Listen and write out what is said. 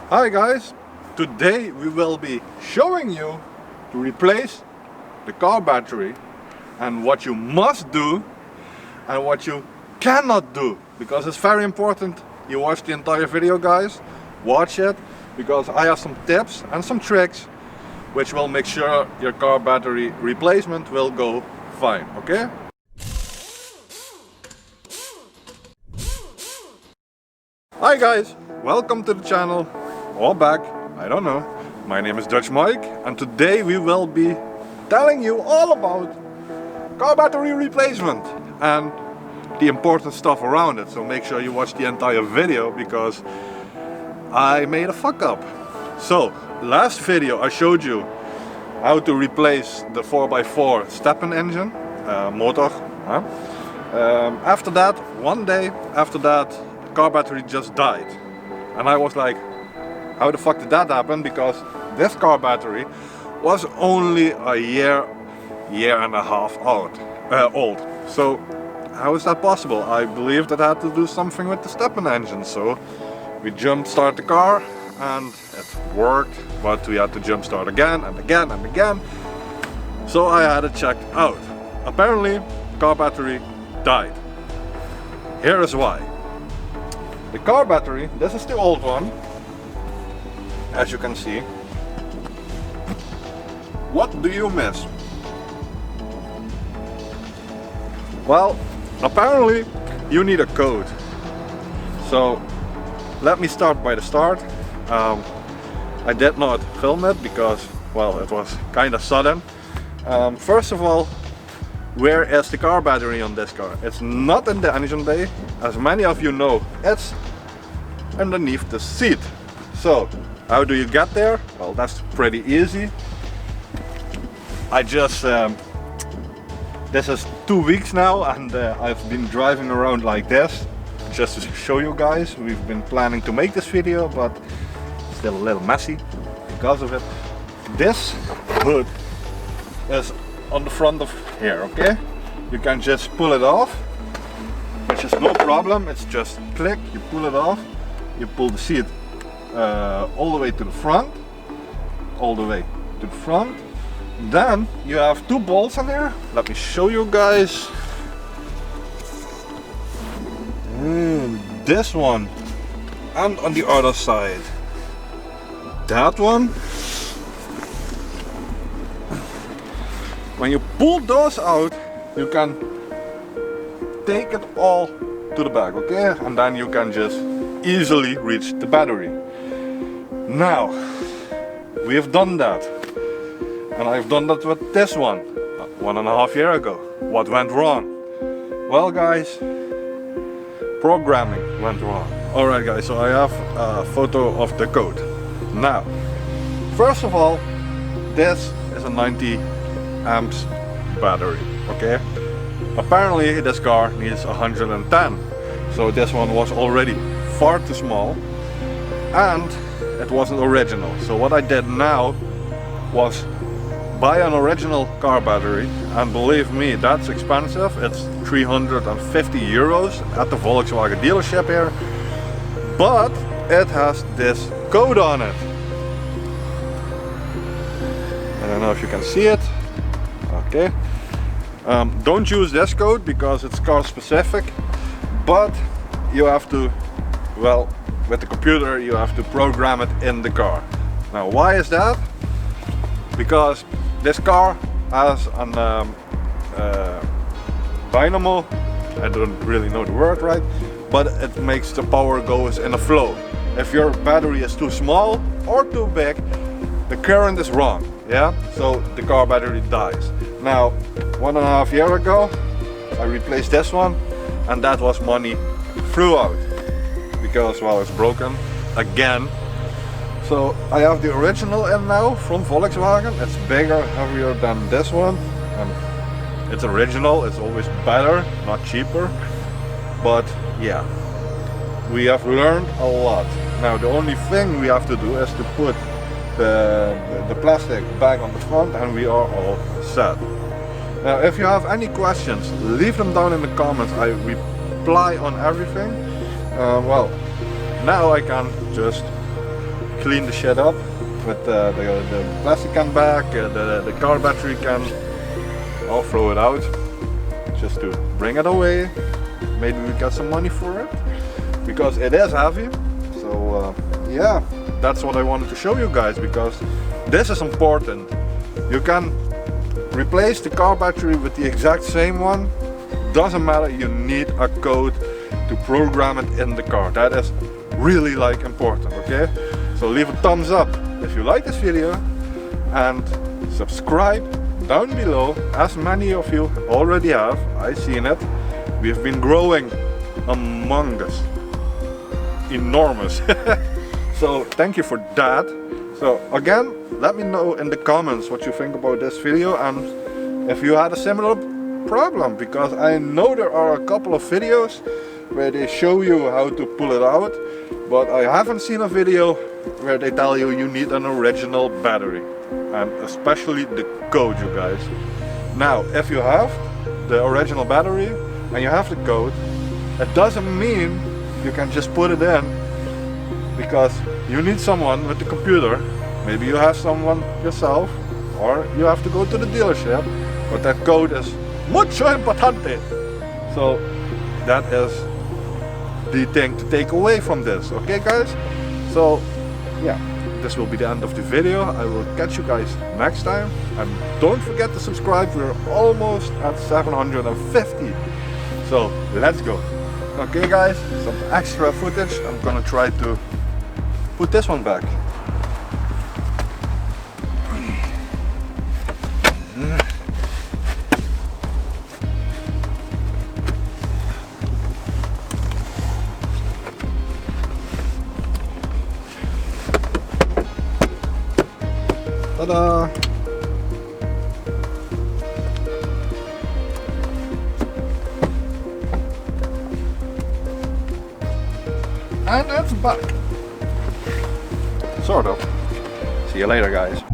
Hi guys, today we will be showing you to replace the car battery and what you must do and what you cannot do, because it's very important you watch the entire video guys. Watch it, because I have some tips and some tricks which will make sure your car battery replacement will go fine, okay? Hi guys, welcome to the channel, or back, I don't know. My name is Dutch Mike and today we will be telling you all about car battery replacement and the important stuff around it. So make sure you watch the entire video because I made a fuck up. So last video I showed you how to replace the 4x4 step-in engine motor. After that, one day after that, the car battery just died. And I was like, how the fuck did that happen? Because this car battery was only a year and a half old. So how is that possible? I believe that had to do something with the step-in engine. So we jump start the car and it worked, but we had to jump start again and again and again. So I had it checked out. Apparently car battery died. Here is why. The car battery, this is the old one, as you can see. What do you miss? Well, apparently you need a code. So let me start by the start. I did not film it because, well, it was kind of sudden. First of all, where is the car battery on this car? It's not in the engine bay. As many of you know, it's underneath the seat. So how do you get there? Well, that's pretty easy. I just this is 2 weeks now and I've been driving around like this just to show you guys. We've been planning to make this video, but still a little messy because of it. This hood is on the front of here, okay? You can just pull it off, which is no problem. It's just click, you pull it off, you pull the seat all the way to the front, Then you have two bolts in there. Let me show you guys. This one and on the other side. That one. When you pull those out, you can take it all to the back, okay? And then you can just easily reach the battery. Now, we have done that. And I've done that with this one 1.5 years ago. What went wrong? Well guys, programming went wrong. Alright guys, so I have a photo of the code. Now, first of all, this is a 90 amps battery, okay? Apparently this car needs 110. So this one was already far too small and it wasn't original. So what I did now was buy an original car battery, and believe me, that's expensive. It's 350 euros at the Volkswagen dealership here, but it has this code on it. I don't know if you can see it. Okay. Don't use this code because it's car specific, but you have to, well, with the computer you have to program it in the car. Now why is that? Because this car has an dynamo, I don't really know the word right, but it makes the power goes in a flow. If your battery is too small or too big, the current is wrong, yeah? So the car battery dies. Now, 1.5 years ago, I replaced this one, and that was money throughout, because, well, it's broken again. So I have the original in now from Volkswagen. It's bigger, heavier than this one. It's original, it's always better, not cheaper. But yeah, we have learned a lot. Now the only thing we have to do is to put the plastic back on the front and we are all set. Now if you have any questions, leave them down in the comments. I reply on everything. Well, now I can just clean the shit up with the plastic can back, the car battery can. I'll throw it out just to bring it away. Maybe we get some money for it because it is heavy. So yeah, that's what I wanted to show you guys, because this is important. You can replace the car battery with the exact same one. Doesn't matter, you need a code to program it in the car. That is really like important, okay? So leave a thumbs up if you like this video and subscribe down below, as many of you already have. I've seen it. We've been growing among us. Enormous. So thank you for that. So again, let me know in the comments what you think about this video and if you had a similar problem, because I know there are a couple of videos where they show you how to pull it out, but I haven't seen a video where they tell you you need an original battery, and especially the code, you guys. Now if you have the original battery and you have the code, it doesn't mean you can just put it in, because you need someone with the computer. Maybe you have someone yourself, or you have to go to the dealership, but that code is mucho importante. So that is the thing to take away from this, okay guys? So yeah, this will be the end of the video. I will catch you guys next time, and don't forget to subscribe. We're almost at 750, so let's go. Okay guys, some extra footage. I'm gonna try to put this one back. Ta-da! And it's back. Sort of. See you later, guys.